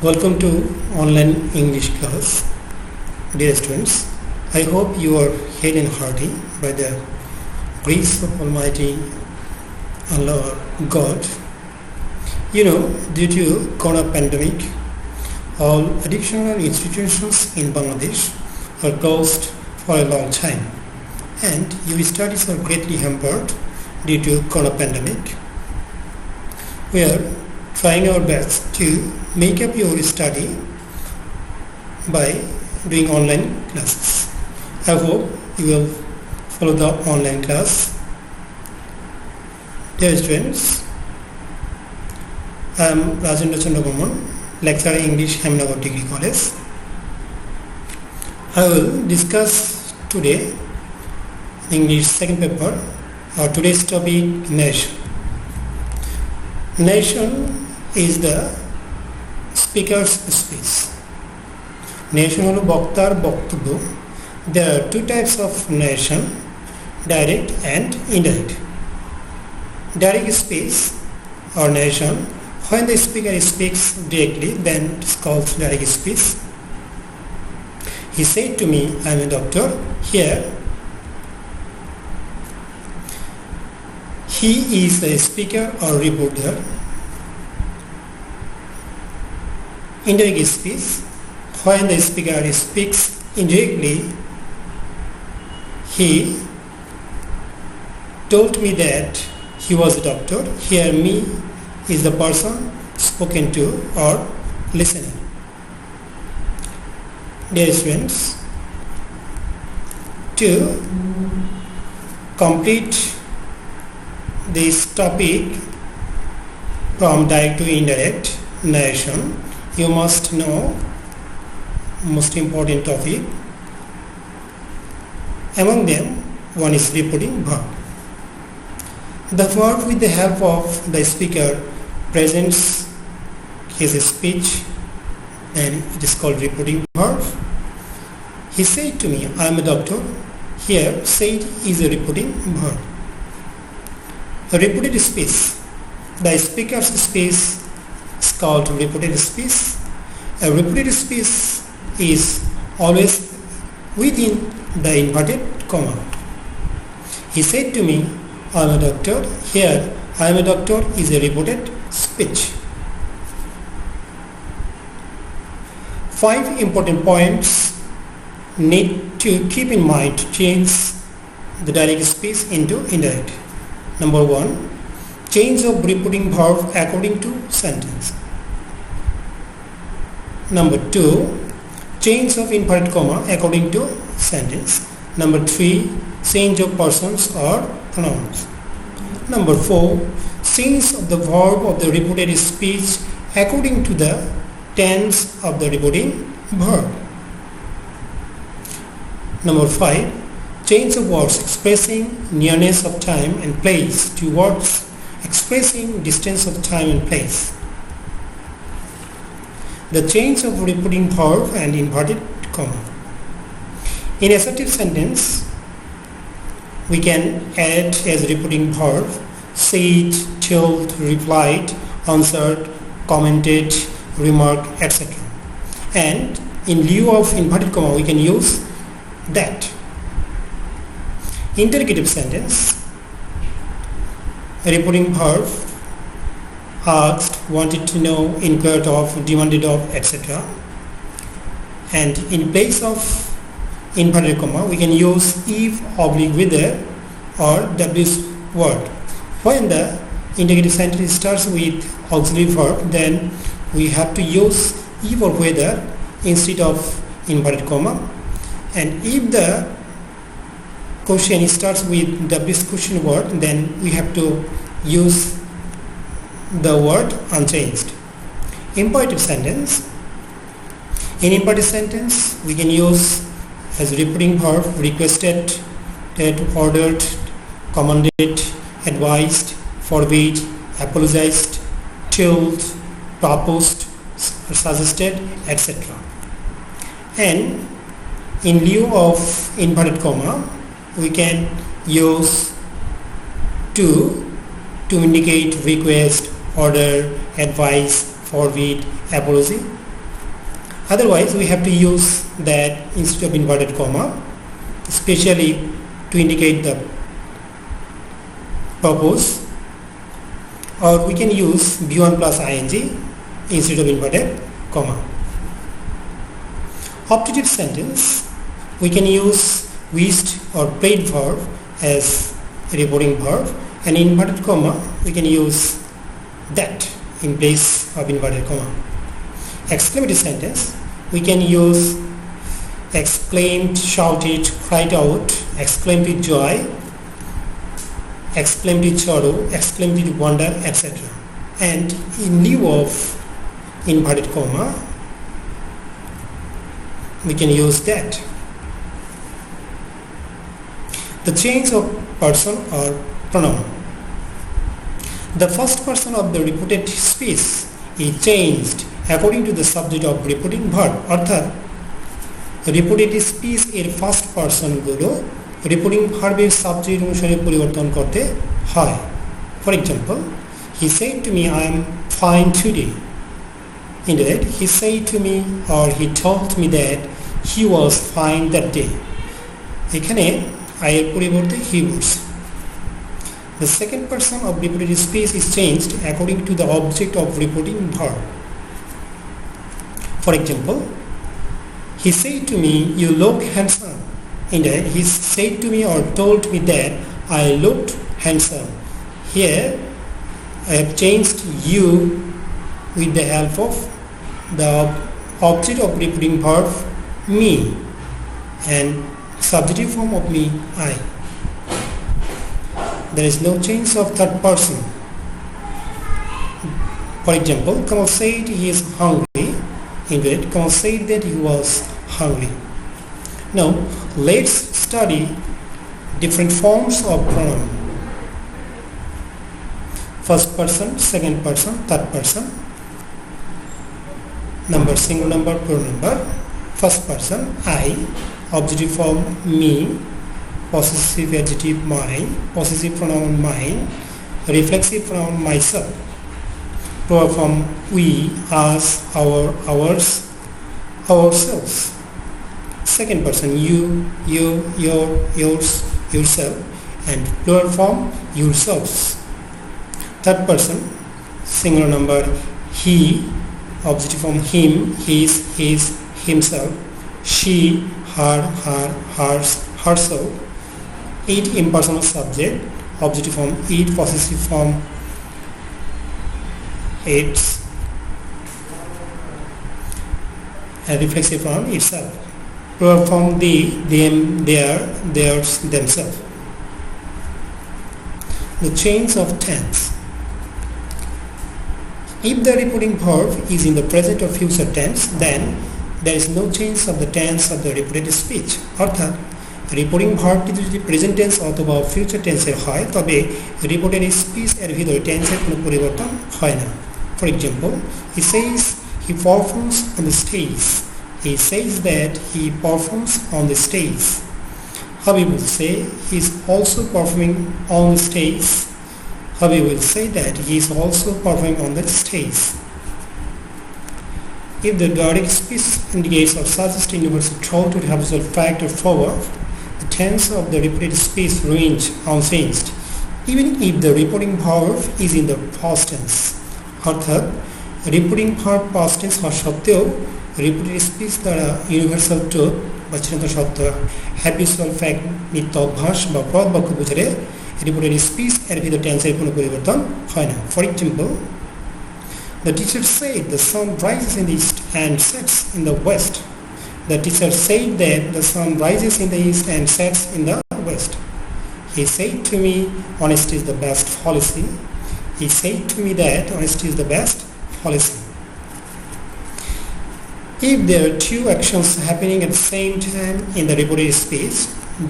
Welcome to online English class. Dear students, I hope you are hale and hearty by the grace of Almighty Allah God. Due to Corona pandemic, all educational institutions in Bangladesh are closed for a long time, and your studies are greatly hampered due to Corona pandemic. We are trying our best to make up your study by doing online classes. I hope you will follow the online class. Dear students, I am Rajendra Chandragoman, lecturer English, Hemnagar Degree College. I will discuss today English second paper. Today's topic, narration. Narration is the speaker's speech. Narration হলো বক্তার বক্তব্য. There are two types of narration, direct and indirect. Direct speech or narration, when the speaker speaks directly, then it is called direct speech. He said to me, I am a doctor. Here, he is a speaker or reporter. Indirect speech, when the speaker speaks indirectly, he told me that he was a doctor. Here, me is the person spoken to or listening. Dear students, to complete this topic from direct to indirect narration, you must know most important topic. Among them, one is reporting verb. The verb with the help of the speaker presents his speech, and it is called reporting verb. He said to me, I am a doctor. Here, said is a reporting verb. A reported speech, the speaker's speech is called reported speech. A reported speech is always within the inverted comma. He said to me, I am a doctor. Here, I am a doctor is a reported speech. 5 important points need to keep in mind to change the direct speech into indirect. Number 1, change of reporting verb according to sentence. Number 2, change of inverted comma according to sentence. Number 3, change of persons or pronouns. Number 4, change of the verb of the reported speech according to the tense of the reporting verb. Number 5, change of words expressing nearness of time and place to words expressing distance of time and place. The change of reporting verb and inverted comma. In assertive sentence, we can add as reporting verb said, told, replied, answered, commented, remarked, etc. And in lieu of inverted comma, we can use that. Interrogative sentence, reporting verb asked, wanted to know, inquired of, demanded of, etc. And in place of inverted comma, we can use if, oblique, whether or w's word. When the interrogative sentence starts with auxiliary verb, then we have to use if or whether instead of inverted comma. And if the question starts with w's question word, then we have to use the word unchanged. Imperative sentence. In imperative sentence, we can use as reporting verb requested, ordered, commanded, advised, forbid, apologized, told, proposed, suggested, etc. And in lieu of inverted comma, we can use to indicate request, order, advice, forbid, apology, Otherwise, we have to use that instead of inverted comma, especially to indicate the purpose, or we can use B1 plus ing instead of inverted comma. Optative sentence, we can use wished or prayed verb as a reporting verb, and inverted comma we can use that in place of inverted comma. Exclamative sentence, we can use exclaimed, shouted, cried out, exclaimed with joy, exclaimed with sorrow, exclaimed with wonder, etc. And in lieu of inverted comma, we can use that. The change of person or pronoun. The first person of the reported speech is changed according to the subject of reporting verb. অর্থাৎ reported speech এর first পারসনগুলো reporting ভার্বের subject অনুসারে পরিবর্তন করতে হয়। For example, he said to me I am fine today. Indeed, he said to me or he told me that he was fine that day. এখানে I এর পরিবর্তে he was. The second person of reported speech is changed according to the object of reporting verb. For example, he said to me, you look handsome. Indeed, he said to me or told me that I looked handsome. Here, I have changed you with the help of the object of reporting verb me and subjunctive form of me I. There is no change of third person. For example, Kamal said he is hungry. Indeed, Kamal said that he was hungry. Now, let's study different forms of pronoun. First person, second person, third person. Number, single number, plural number. First person, I. Objective form, me. Possessive adjective, mine. Possessive pronoun, mine. Reflexive pronoun, myself. Plural form, we, us, our, ours, ourselves. Second person, you, your, yours, yourself, and plural form, yourselves. Third person, singular number, he. Objective form, him, his, himself. She, her, hers, herself. It, impersonal subject. Objective form, it. Possessive form, its, and reflexive form, itself. Plural form, they, them, their, theirs, themselves. The change of tense. If the reporting verb is in the present or future tense, then there is no change of the tense of the reported speech. অর্থাৎ reporting ভার্বটি যদি present tense অথবা future টেন্সের হয়, তবে reported speech এর ভিতরে টেন্সের কোনো পরিবর্তন হয় না। For example, he সেইজ he performs on the stage. He says that he performs on the stage. Habib will say he is also performing on the stage. Habib will say that he is also performing on the stage. If the direct speech indicates or suggests universal truth or habitual fact or forward, the tense of the reported speech remains unchanged, even if the reporting verb is in the past tense. অর্থাৎ reporting verb past tense হওয়া সত্ত্বেও reported speech দ্বারা universal truth বা চিরন্তন সত্য, habitual fact, নিত্য অভ্যাস বা প্রদ বাক্য বোঝালে রিপোর্টেড স্পিচ এর ভিতর টেন্সের কোনো পরিবর্তন হয় না। For example, the teacher said the sun rises in the east and sets in the west. The teacher said that the sun rises in the east and sets in the west. He said to me, honesty is the best policy. He said to me that honesty is the best policy. If there are two actions happening at the same time in the reported speech,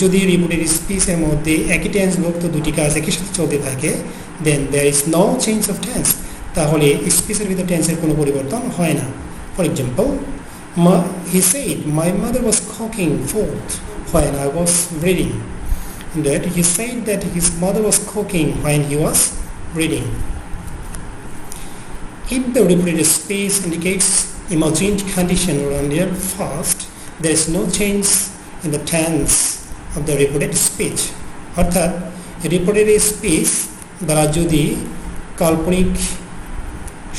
যদি reported স্পিচের মধ্যে একই টেন্সভুক্ত দুটি কাজ একই সাথে চলতে থাকে, then there is no change of tense. তাহলে স্পিচের ভিতর টেন্সের কোনো পরিবর্তন হয় না। For example, he said my mother was cooking food when I was reading. That he said that his mother was cooking when he was reading. If the reported speech indicates imagined condition rendered first, there is no change in the tense of the reported speech. অর্থাৎ reported speech দ্বারা যদি কাল্পনিক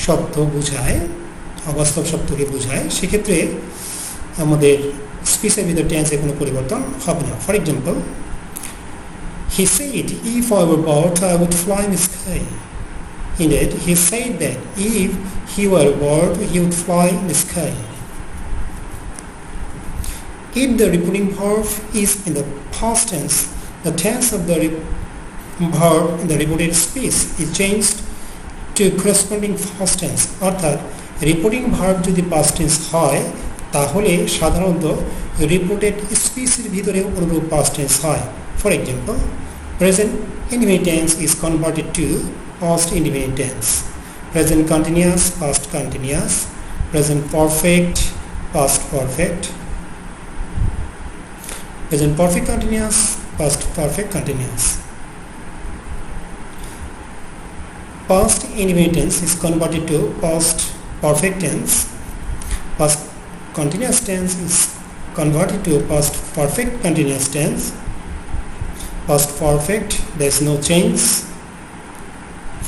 সত্য বোঝায়, অবাস্তব সত্যকে বোঝায়, সেক্ষেত্রে আমাদের স্পিচের ভিতর টেন্সের কোনো পরিবর্তন হবে না। For example, he said if I were bird I would fly in the sky. Indeed, he said that if he were a bird he would fly in the sky. If the reporting verb is in the past tense, the tense of the verb in the reported speech is changed to corresponding past tense. অর্থাৎ reporting verb যদি past tense হয় তাহলে সাধারণত reported স্পিচের ভিতরে অনুরূপ past tense হয়। For example, present indefinite tense is converted two past indefinite tense, present continuous past continuous, present perfect past perfect, present perfect continuous past perfect continuous. Past indefinite tense is converted to past perfect tense, past continuous tense is converted to past perfect continuous tense, past perfect there is no change,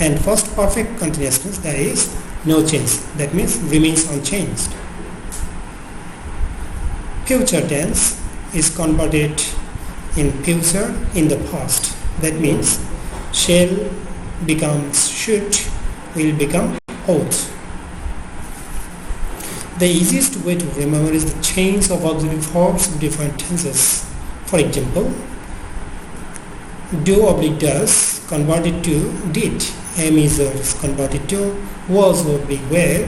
and past perfect continuous tense there is no change, that means remains unchanged. Future tense is converted in future in the past, that means shall becomes should, will become ought. The easiest way to remember is the change of auxiliary verbs in different tenses. For example, do oblique does converted to did, am is converted to was oblique were,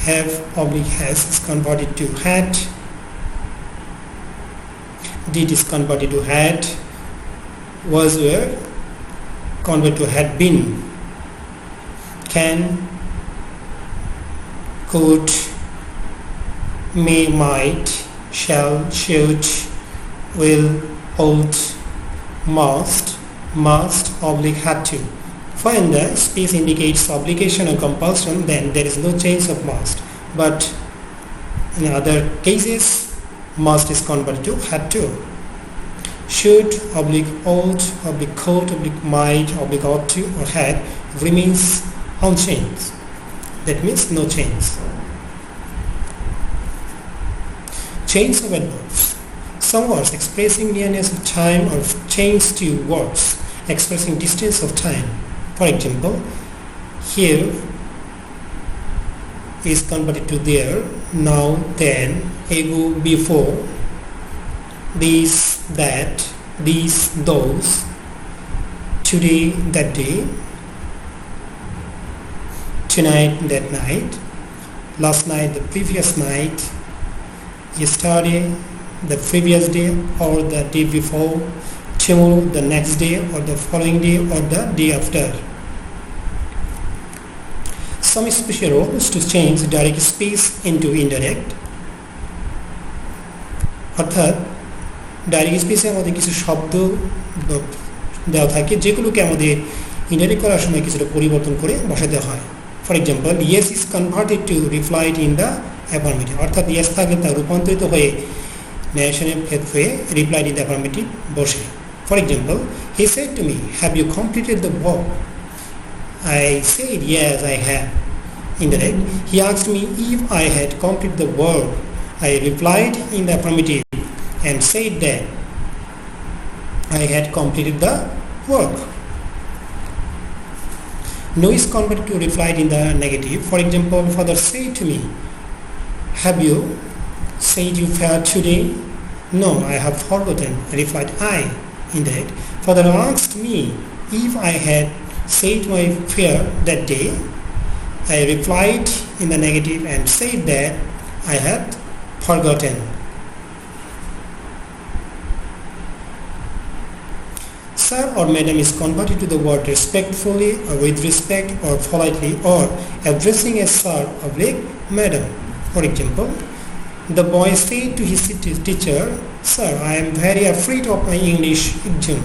have oblique has is converted to had, did is converted to had, was were converted to had been, can, could, may, might, shall, should, will, ought, must, oblique had to. When the speech indicates obligation or compulsion, then there is no change of must, but in other cases must is converted to had to. Should, oblique ought, oblique could, oblique might, oblique ought to or had remains unchanged, that means no change. Change of adverbs. Some words expressing nearness of time are changed to words expressing distance of time. For example, here is converted to there, now, then, ago, before, this, that, these, those, today, that day, tonight, that night, last night, the previous night, yesterday, the previous day or the day before, tomorrow, the next day or the following day or the day after. Some special rules to change direct speech into indirect. অর্থাৎ direct স্পিচে আমাদের কিছু শব্দ দেওয়া থাকে যেগুলোকে আমাদের indirect করার সময় কিছুটা পরিবর্তন করে বসাতে হয়। For example, yes is converted to replied in the affirmative, অর্থাৎ ইয়েস থাকলে তা রূপান্তরিত হয়ে ন্যারেশনের ক্ষেত্রে রিপ্লাইড ইন দ্য অ্যাফার্মেটিভ বসে। For example, he said to me, have you completed the work? I said yes, I have. Indirect, he asked me if I had completed the work. I replied in the affirmative and said that I had completed the work. No is converted to replied in the negative. For example, father said to me, have you said you fared today? No, I have forgotten, replied I. Indirect, father asked me if I had said my prayer that day. I replied in the negative and said that I had forgotten. Sir or madam is converted to the word respectfully or with respect or politely or addressing as sir or madam. For example, the boy said to his teacher, sir, I am very afraid of my English exam.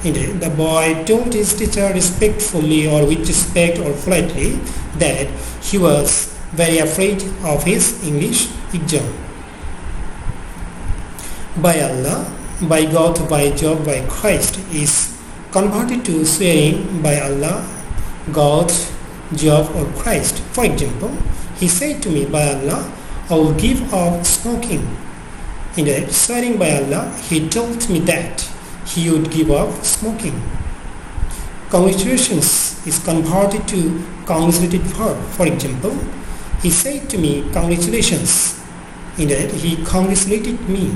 Indeed, the boy told his teacher respectfully or with respect or politely that he was very afraid of his English exam. By Allah, by God, by Job, by Christ is converted to swearing by Allah, God, Job or Christ. For example, he said to me, by Allah, I will give up smoking. In that, swearing by Allah, he told me that he would give up smoking. Congratulations is converted to congratulated verb. For example, he said to me, congratulations. In that, he congratulated me.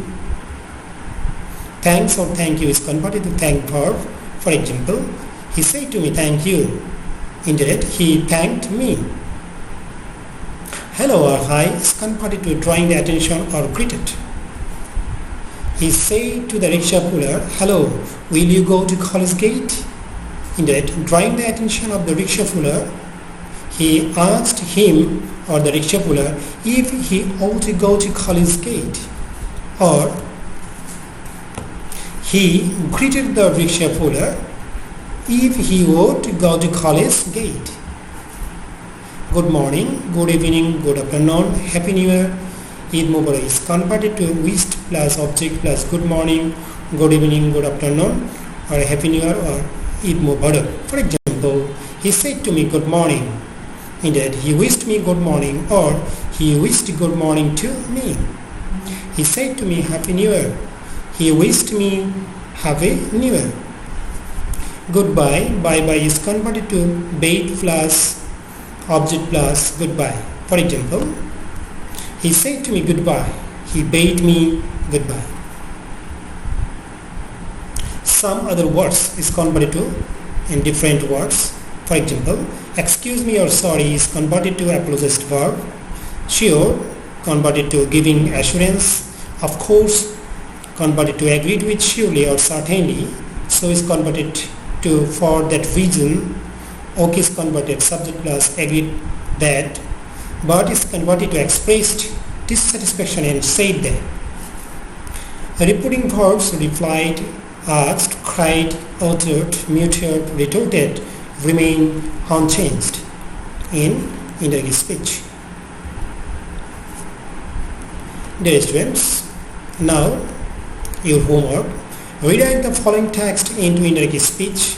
Thanks or thank you is converted to thank verb. For example, he said to me, thank you. In that, he thanked me. Hello or hi is converted to drawing the attention or greeted. He said to the rickshaw puller, hello, will you go to college gate? In that, drawing the attention of the rickshaw puller, he asked him or the rickshaw puller if he ought to go to college gate, or he greeted the rickshaw puller if he ought to go to college gate. Good morning, good evening, good afternoon, happy new year, Eid Mubarak is converted to wished plus object plus good morning, good evening, good afternoon, or happy new year or Eid Mubarak. For example, he said to me good morning. In that, he wished me good morning, or he wished good morning to me. He said to me happy new year. He wished me happy new year. Goodbye, bye-bye is converted to bade plus object plus goodbye. For example, he said to me goodbye. He bade me goodbye. Some other words is converted to in different words. For example, excuse me or sorry is converted to apologist verb. Sure, converted to giving assurance. Of course, converted to agreed with surely or certainly. So is converted to for that reason. Okay is converted subject plus agreed that. But is converted to expressed dissatisfaction and said that. Repeating verbs replied, asked, cried, uttered, muted, retorted remain unchanged in indirect speech. Dear students, now your homework. Rewrite the following text into indirect speech.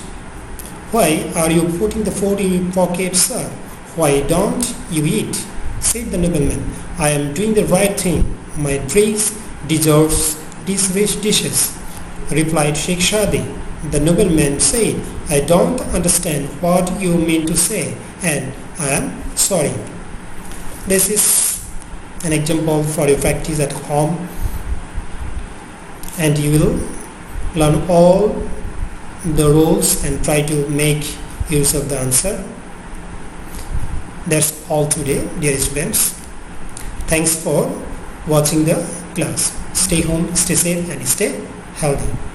Why are you putting the food in your pocket, sir? Why don't you eat? Said the nobleman. I am doing the right thing. My praise deserves these rich dishes. Replied Sheikh Shadi. The nobleman said, I don't understand what you mean to say, and I am sorry. This is an example for your practice at home, and you will learn all the rules and try to make use of the answer. That's all today, dear students. Thanks for watching the class. Stay home, stay safe and stay healthy.